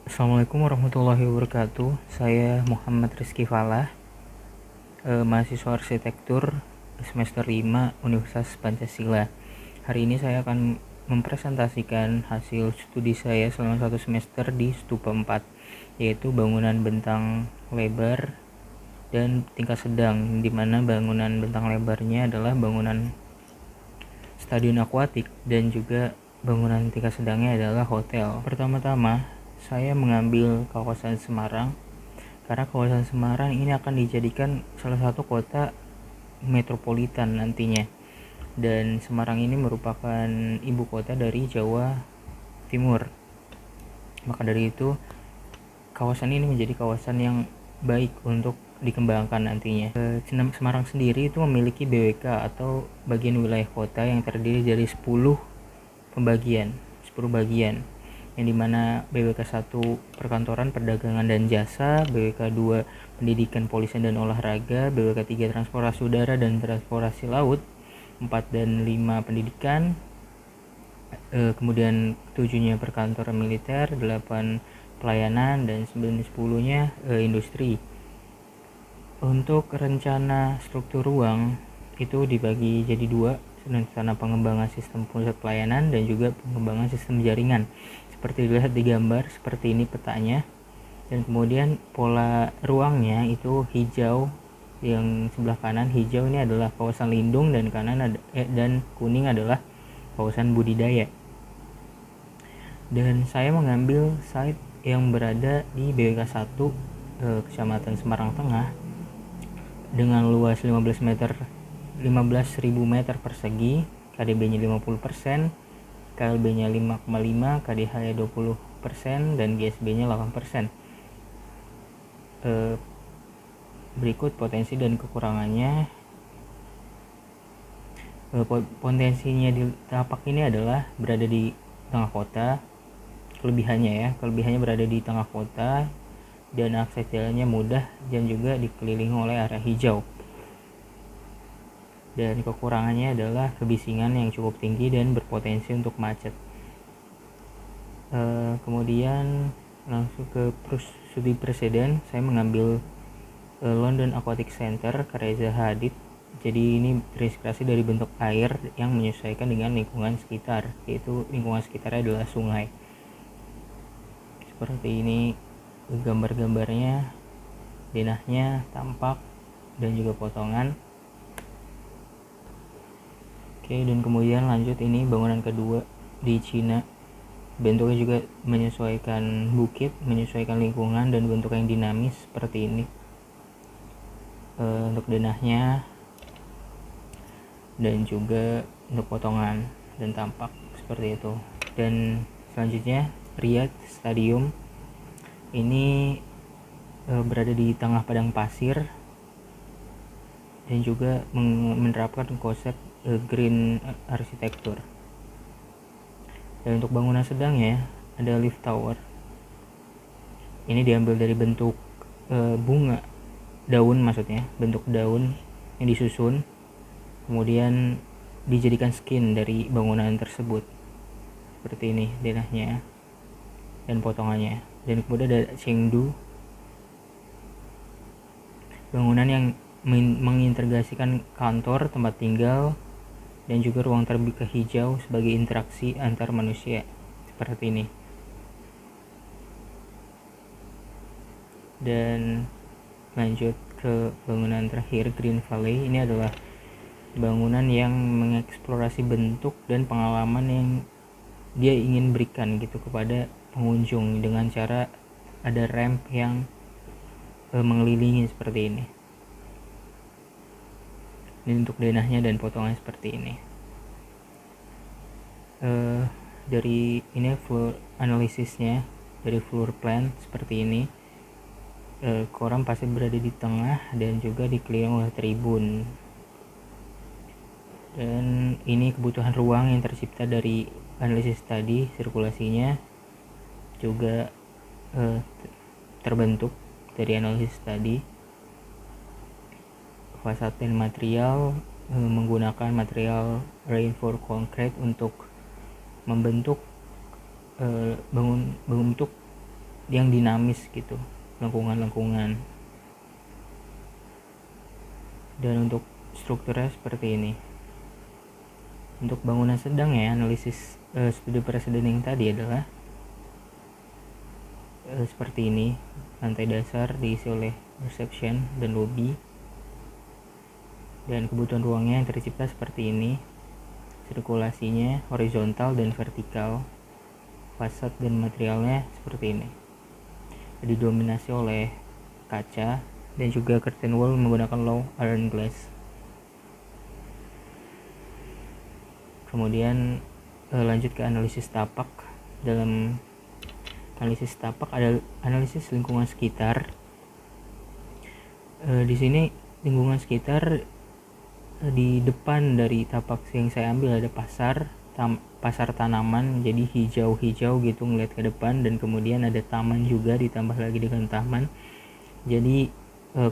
Assalamualaikum warahmatullahi wabarakatuh. Saya Muhammad Rizky Falah, mahasiswa arsitektur semester 5 Universitas Pancasila. Hari ini saya akan mempresentasikan hasil studi saya selama 1 semester di Stupa 4, yaitu bangunan bentang lebar dan tingkat sedang, di mana bangunan bentang lebarnya adalah bangunan stadion akuatik dan juga bangunan tingkat sedangnya adalah hotel. Pertama-tama, saya mengambil kawasan Semarang karena kawasan Semarang ini akan dijadikan salah satu kota metropolitan nantinya, dan Semarang ini merupakan ibu kota dari Jawa Timur. Maka dari itu, kawasan ini menjadi kawasan yang baik untuk dikembangkan nantinya. Semarang sendiri itu memiliki BWK atau bagian wilayah kota yang terdiri dari 10 bagian, yang dimana BWK 1 perkantoran, perdagangan dan jasa, BWK 2 pendidikan, polisian dan olahraga, BWK 3 transportasi udara dan transportasi laut, 4 dan 5 pendidikan, kemudian 7-nya perkantoran militer, 8 pelayanan, dan 9-10-nya industri. Untuk rencana struktur ruang itu dibagi jadi 2, rencana pengembangan sistem pusat pelayanan dan juga pengembangan sistem jaringan. Seperti dilihat di gambar seperti ini petanya, dan kemudian pola ruangnya itu hijau, yang sebelah kanan hijau ini adalah kawasan lindung, dan dan kuning adalah kawasan budidaya. Dan saya mengambil site yang berada di BWK 1 Kecamatan Semarang Tengah dengan luas 15.000 meter persegi, KDB-nya 50%, KLB-nya 5,5, KDH-nya 20%, dan GSB-nya 8%. Berikut potensi dan kekurangannya. Potensinya di tapak ini adalah berada di tengah kota. Kelebihannya berada di tengah kota dan akses jalannya mudah dan juga dikelilingi oleh area hijau. Dan kekurangannya adalah kebisingan yang cukup tinggi dan berpotensi untuk macet. Kemudian langsung ke studi presiden, saya mengambil London Aquatic Center karya Zaha Hadid. Jadi ini terinspirasi dari bentuk air yang menyesuaikan dengan lingkungan sekitar, yaitu lingkungan sekitarnya adalah sungai. Seperti ini gambar-gambarnya, denahnya, tampak, dan juga potongan. Oke, dan kemudian lanjut, ini bangunan kedua di Cina. Bentuknya juga menyesuaikan bukit, menyesuaikan lingkungan, dan bentuk yang dinamis seperti ini. Untuk denahnya dan juga untuk potongan dan tampak seperti itu. Dan selanjutnya Riyadh Stadium ini berada di tengah padang pasir dan juga menerapkan konsep green arsitektur. Dan untuk bangunan sedangnya ada lift tower. Ini diambil dari bentuk bunga, bentuk daun yang disusun, kemudian dijadikan skin dari bangunan tersebut. Seperti ini denahnya dan potongannya. Dan kemudian ada Chengdu, bangunan yang mengintegrasikan kantor, tempat tinggal, dan juga ruang terbuka hijau sebagai interaksi antar manusia seperti ini. Dan lanjut ke bangunan terakhir, Green Valley. Ini adalah bangunan yang mengeksplorasi bentuk dan pengalaman yang dia ingin berikan gitu kepada pengunjung dengan cara ada ramp yang mengelilingi seperti ini. Ini untuk denahnya dan potongannya seperti ini. Dari ini floor analisisnya dari floor plan seperti ini. Koram pasti berada di tengah dan juga dikelilingi oleh tribun. Dan ini kebutuhan ruang yang tercipta dari analisis tadi, sirkulasinya juga terbentuk dari analisis tadi. Fasad dan material, menggunakan material reinforced concrete untuk membentuk yang dinamis gitu, lengkungan-lengkungan. Dan untuk strukturnya seperti ini. Untuk bangunan sedang ya, analisis studi presiden yang tadi adalah seperti ini. Lantai dasar diisi oleh reception dan lobby, dan kebutuhan ruangnya yang tercipta seperti ini. Sirkulasinya horizontal dan vertikal, fasad dan materialnya seperti ini, didominasi oleh kaca dan juga curtain wall menggunakan low iron glass. Kemudian lanjut ke analisis tapak. Dalam analisis tapak ada analisis lingkungan sekitar. Di sini lingkungan sekitar, di depan dari tapak yang saya ambil ada pasar tanaman, jadi hijau-hijau gitu ngeliat ke depan, dan kemudian ada taman juga ditambah lagi dengan taman. Jadi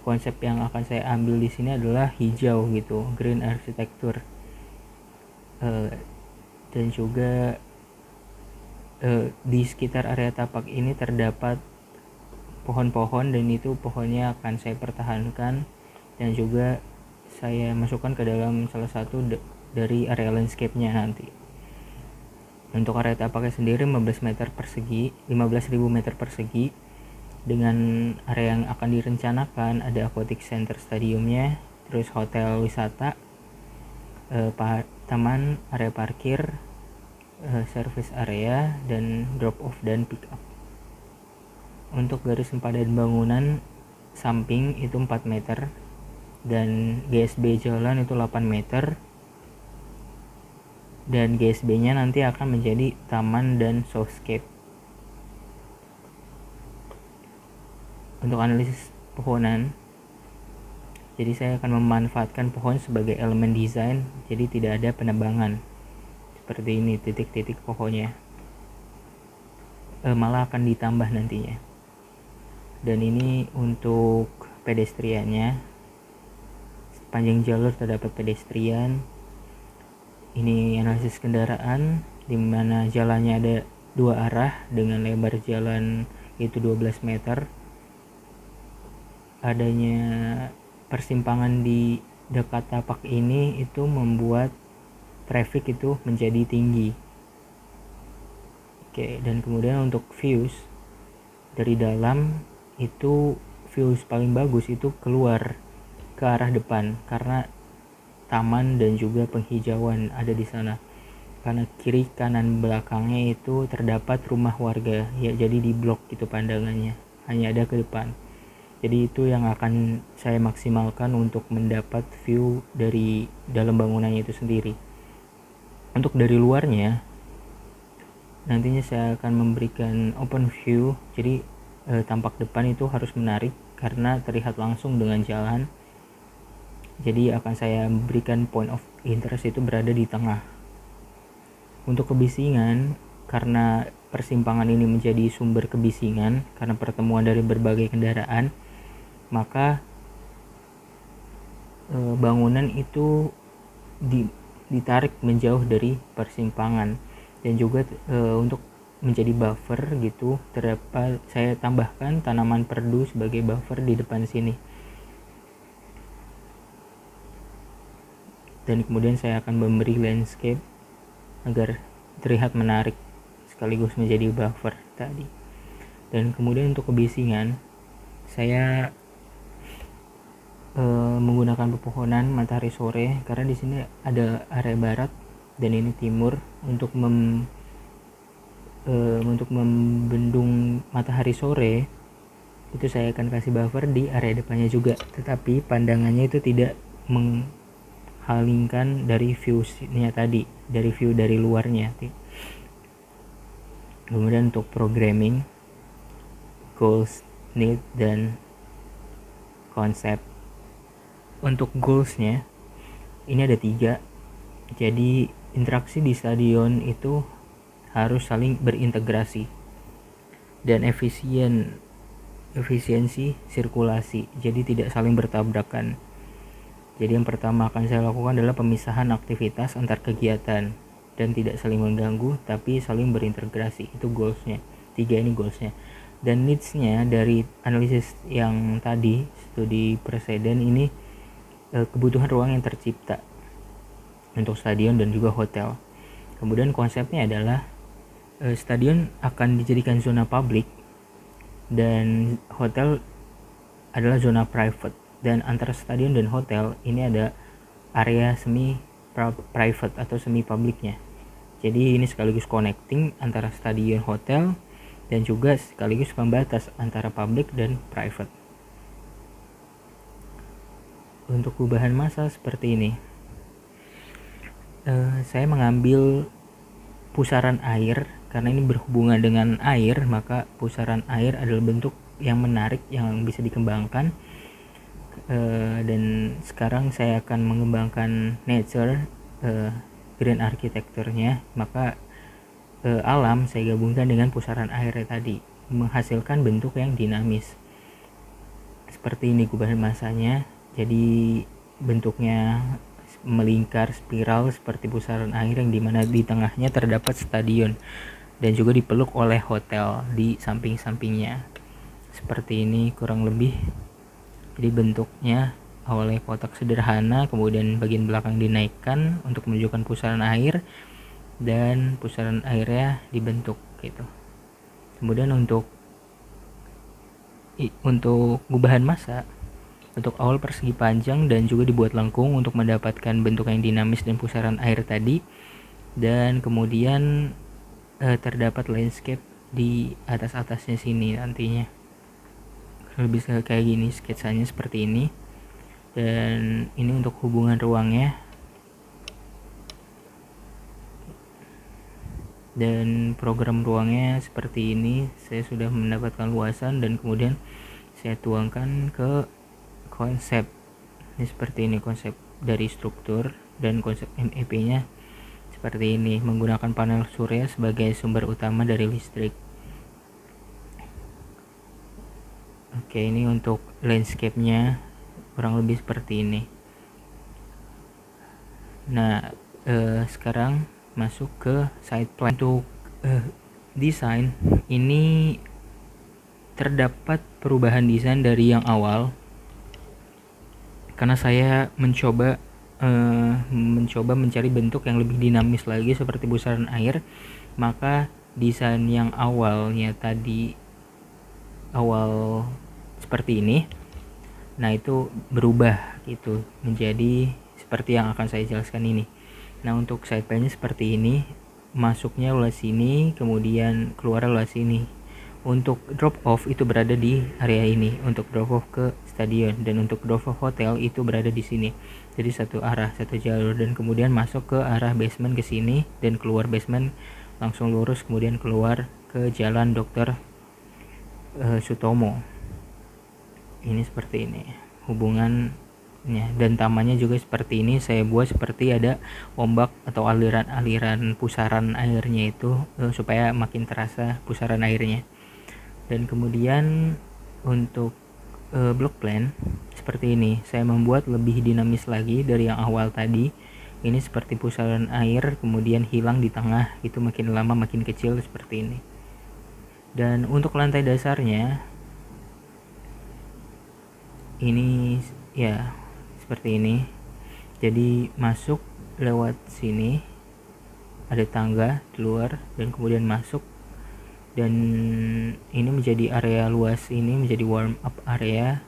konsep yang akan saya ambil di sini adalah hijau gitu, green architecture. Dan juga di sekitar area tapak ini terdapat pohon-pohon, dan itu pohonnya akan saya pertahankan dan juga saya masukkan ke dalam salah satu dari area landscape-nya nanti. Untuk area tapaknya sendiri 15.000 meter persegi, dengan area yang akan direncanakan ada aquatic center stadiumnya, terus hotel wisata, taman, area parkir, service area, dan drop off dan pick up. Untuk garis sempadan bangunan samping itu 4 meter, dan GSB jalan itu 8 meter, dan GSB nya nanti akan menjadi taman dan soundscape. Untuk analisis pohonan, jadi saya akan memanfaatkan pohon sebagai elemen desain, jadi tidak ada penebangan seperti ini, titik-titik pohonnya malah akan ditambah nantinya. Dan ini untuk pedestriannya, panjang jalur terdapat pedestrian. Ini analisis kendaraan, di mana jalannya ada 2 arah dengan lebar jalan itu 12 meter. Adanya persimpangan di dekat tapak ini itu membuat traffic itu menjadi tinggi. Oke, dan kemudian untuk views dari dalam itu, views paling bagus itu keluar ke arah depan karena taman dan juga penghijauan ada di sana. Karena kiri kanan belakangnya itu terdapat rumah warga ya, jadi di blok itu pandangannya, hanya ada ke depan. Jadi itu yang akan saya maksimalkan untuk mendapat view dari dalam bangunannya itu sendiri. Untuk dari luarnya nantinya saya akan memberikan open view, jadi tampak depan itu harus menarik karena terlihat langsung dengan jalan. Jadi akan saya berikan point of interest itu berada di tengah. Untuk kebisingan, karena persimpangan ini menjadi sumber kebisingan karena pertemuan dari berbagai kendaraan, maka bangunan itu ditarik menjauh dari persimpangan. Dan juga untuk menjadi buffer gitu, terdapat saya tambahkan tanaman perdu sebagai buffer di depan sini. Dan kemudian saya akan memberi landscape agar terlihat menarik sekaligus menjadi buffer tadi. Dan kemudian untuk kebisingan, saya menggunakan pepohonan matahari sore karena di sini ada area barat dan ini timur. Untuk membendung matahari sore itu saya akan kasih buffer di area depannya juga, tetapi pandangannya itu tidak menghalingkan dari view-nya tadi, dari view dari luarnya. Kemudian untuk programming, goals, need, dan konsep. Untuk goalsnya ini ada 3. Jadi interaksi di stadion itu harus saling berintegrasi dan efisiensi sirkulasi, jadi tidak saling bertabrakan. Jadi yang pertama akan saya lakukan adalah pemisahan aktivitas antar kegiatan dan tidak saling mengganggu tapi saling berintegrasi. Itu goalsnya. 3 ini goalsnya. Dan needs-nya dari analisis yang tadi, studi preseden ini, kebutuhan ruang yang tercipta untuk stadion dan juga hotel. Kemudian konsepnya adalah stadion akan dijadikan zona publik dan hotel adalah zona private, dan antara stadion dan hotel ini ada area semi private atau semi publiknya. Jadi ini sekaligus connecting antara stadion hotel dan juga sekaligus pembatas antara publik dan private. Untuk gubahan massa seperti ini, saya mengambil pusaran air karena ini berhubungan dengan air, maka pusaran air adalah bentuk yang menarik yang bisa dikembangkan. Dan sekarang saya akan mengembangkan nature, green architecture-nya, maka alam saya gabungkan dengan pusaran air tadi, menghasilkan bentuk yang dinamis. Seperti ini gubahan massanya, jadi bentuknya melingkar spiral seperti pusaran air yang dimana di tengahnya terdapat stadion dan juga dipeluk oleh hotel di samping-sampingnya. Seperti ini kurang lebih. Jadi bentuknya awalnya kotak sederhana, kemudian bagian belakang dinaikkan untuk menunjukkan pusaran air, dan pusaran airnya dibentuk gitu. Kemudian untuk gubahan massa, untuk awal persegi panjang dan juga dibuat lengkung untuk mendapatkan bentuk yang dinamis dan pusaran air tadi, dan kemudian terdapat landscape di atas-atasnya sini nantinya. Lebih kayak gini sketsanya, seperti ini. Dan ini untuk hubungan ruangnya, dan program ruangnya seperti ini. Saya sudah mendapatkan luasan dan kemudian saya tuangkan ke konsep. Ini seperti ini konsep dari struktur, dan konsep MEP nya seperti ini, menggunakan panel surya sebagai sumber utama dari listrik. Oke, ini untuk landscape nya kurang lebih seperti ini. Nah, sekarang masuk ke side plan. Untuk desain ini terdapat perubahan desain dari yang awal karena saya mencoba mencari bentuk yang lebih dinamis lagi seperti pusaran air. Maka desain yang awalnya tadi awal seperti ini, nah itu berubah gitu menjadi seperti yang akan saya jelaskan ini. Nah, untuk side plan-nya seperti ini, masuknya lewat sini, kemudian keluar lewat sini. Untuk drop off itu berada di area ini, untuk drop off ke stadion, dan untuk drop off hotel itu berada di sini. Jadi satu arah, satu jalur, dan kemudian masuk ke arah basement ke sini dan keluar basement langsung lurus, kemudian keluar ke jalan Dr. Sutomo. Ini seperti ini hubungannya, dan tamannya juga seperti ini. Saya buat seperti ada ombak atau aliran pusaran airnya itu, supaya makin terasa pusaran airnya. Dan kemudian untuk block plan seperti ini, saya membuat lebih dinamis lagi dari yang awal tadi. Ini seperti pusaran air kemudian hilang di tengah, itu makin lama makin kecil seperti ini. Dan untuk lantai dasarnya ini ya seperti ini. Jadi masuk lewat sini, ada tangga di luar, dan kemudian masuk, dan ini menjadi area luas, ini menjadi warm up area.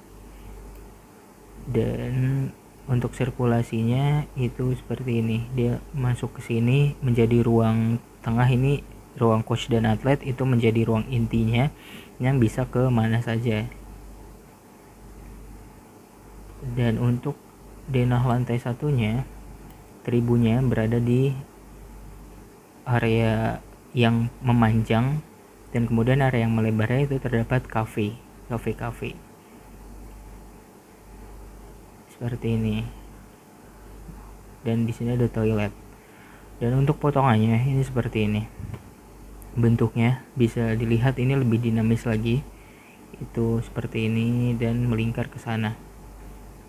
Dan untuk sirkulasinya itu seperti ini, dia masuk ke sini menjadi ruang tengah, ini ruang coach dan atlet, itu menjadi ruang intinya yang bisa ke mana saja. Dan untuk denah lantai satunya, tribunnya berada di area yang memanjang, dan kemudian area yang melebarnya itu terdapat cafe seperti ini. Dan di sini ada toilet. Dan untuk potongannya ini seperti ini. Bentuknya bisa dilihat ini lebih dinamis lagi. Itu seperti ini dan melingkar ke sana.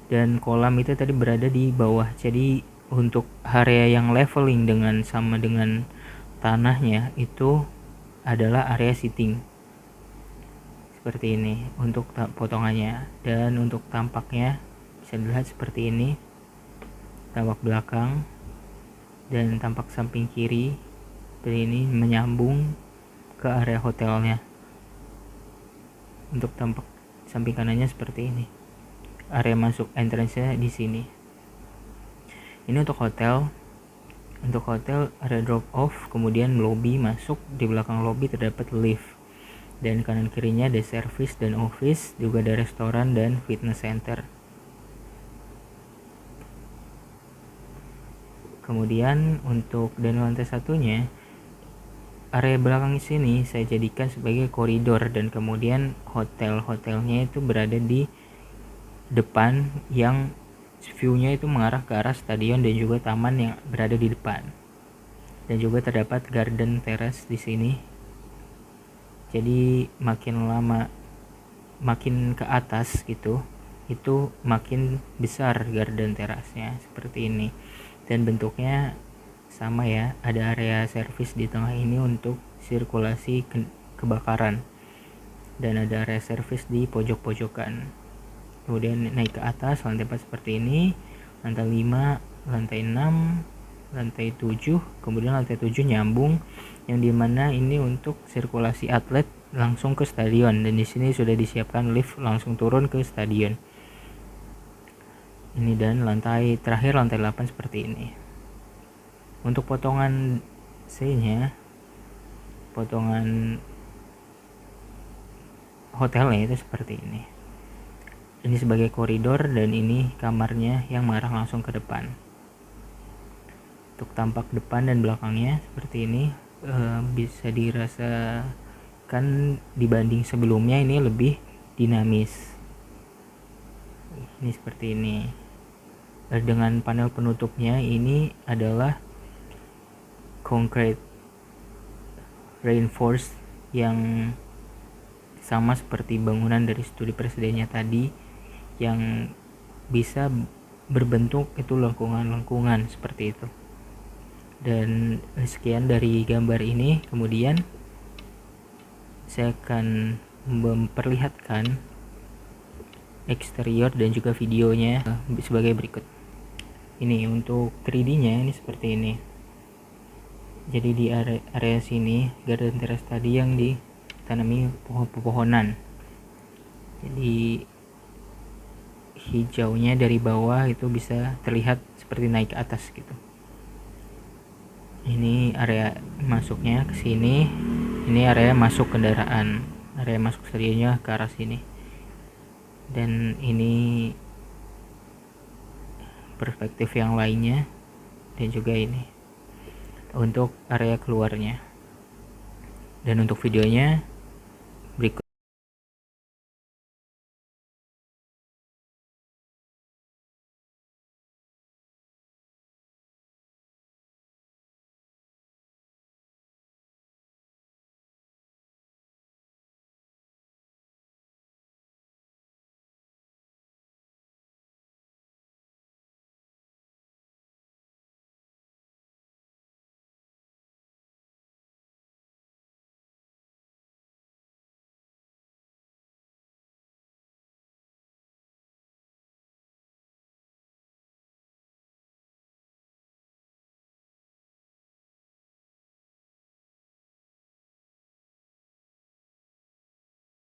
Dan kolam itu tadi berada di bawah. Jadi untuk area yang leveling dengan sama dengan tanahnya itu adalah area seating. seperti ini untuk potongannya, dan untuk tampaknya bisa dilihat seperti ini, tampak belakang dan tampak samping kiri seperti ini menyambung ke area hotelnya. Untuk tampak samping kanannya seperti ini, area masuk entrance-nya di sini. Ini untuk hotel. Untuk hotel ada drop off, kemudian lobby masuk, di belakang lobby terdapat lift, dan kanan kirinya ada service dan office, juga ada restoran dan fitness center. Kemudian untuk dan lantai satunya, area belakang sini saya jadikan sebagai koridor, dan kemudian hotelnya itu berada di depan yang view-nya itu mengarah ke arah stadion dan juga taman yang berada di depan. Dan juga terdapat garden terrace di sini. Jadi makin lama makin ke atas gitu, itu makin besar garden terrace-nya seperti ini. Dan bentuknya sama ya, ada area service di tengah ini untuk sirkulasi kebakaran. Dan ada area service di pojok-pojokan. Kemudian naik ke atas lantai 4 seperti ini, lantai 5, lantai 6, lantai 7, kemudian lantai 7 nyambung, yang dimana ini untuk sirkulasi atlet langsung ke stadion, dan di sini sudah disiapkan lift langsung turun ke stadion ini. Dan lantai terakhir, lantai 8 seperti ini. Untuk potongan C nya, potongan hotelnya itu seperti ini. Ini sebagai koridor, dan ini kamarnya yang mengarah langsung ke depan. Untuk tampak depan dan belakangnya seperti ini, bisa dirasakan dibanding sebelumnya ini lebih dinamis. Ini seperti ini. Dengan panel penutupnya ini adalah concrete reinforced yang sama seperti bangunan dari studi presidennya tadi, yang bisa berbentuk itu lengkungan-lengkungan seperti itu. Dan sekian dari gambar ini. Kemudian saya akan memperlihatkan eksterior dan juga videonya sebagai berikut. Ini untuk 3D nya ini seperti ini. Jadi di area sini garden terrace tadi yang ditanami pohon-pohonan, jadi hijaunya dari bawah itu bisa terlihat seperti naik ke atas gitu. Ini area masuknya ke sini, ini area masuk kendaraan, area masuk stadionnya ke arah sini, dan ini perspektif yang lainnya, dan juga ini untuk area keluarnya. Dan untuk videonya